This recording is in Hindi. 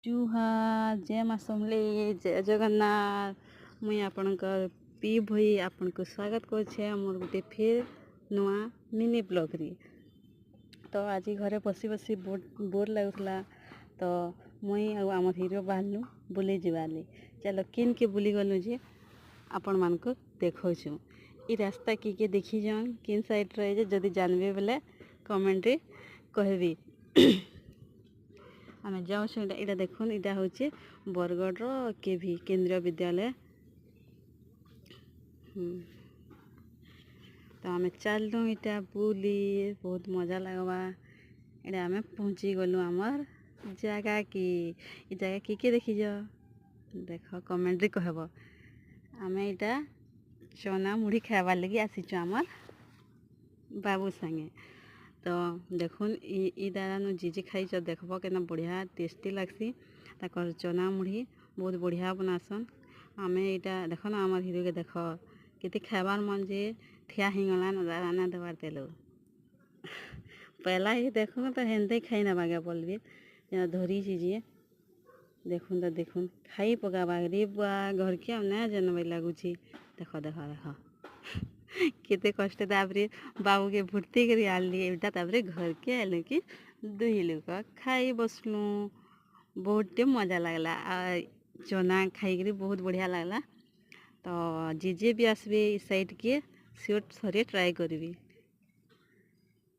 जुहार जय माँ समलेई जय जगन्नाथ मुई आपणकर पी भई आपन को स्वागत करे मोर गोटे फिर नुआ मिनी ब्लॉग री। तो आज घरे बसी बसी बोर लगुला तो मुई आम हिरो बाहरनु बुले जावाली। चलो किन के बुली गलु जे आपण मान को देखौछु। ई रास्ता किए देखी जान किन साइड रे जदि जानबे बेले कमेंट रे कहबी। आम जाऊँ यहाँ देखुन यहाँ हूँ बरगढ़ केवी केंद्रीय विद्यालय। तो आम चलू इटा बुली बहुत मजा लगवा। इटा आम पहुँची गलु आमर जगह की जगह किए देखी जा देख कमेंट रे कहब। आम इटा चना मुढ़ी खाइबार लगी आसीचु आमर बाबू संगे। तो देखुन ई दादा जीजी खाई देखब के बढ़िया टेस्टी लगसी। ताकर चना मुढ़ी बहुत बढ़िया बनासन। आम यहाँ देख ना आम हिरो के देख के खाइबार मन जे ठिया हिंगला न दादा ना देवार तेलो पहला ही देखुन तो हेन्ते खाई ना बागे बोलबी धरी चीजे देखुन तो देखुन खाई पकाबा रे बुआ घर के ना जनबे लगुची। देख देख देख केते कष्ट तापरे बाबू के भर्ती करी आनली एटा तापरे घर के आलु कि दुई लोग खाई बसलु बहुत मजा लगला। चना खाई बहुत बढ़िया लगला। तो जीजे भी आसबे इस साइड के सीट थरे ट्राई करबी।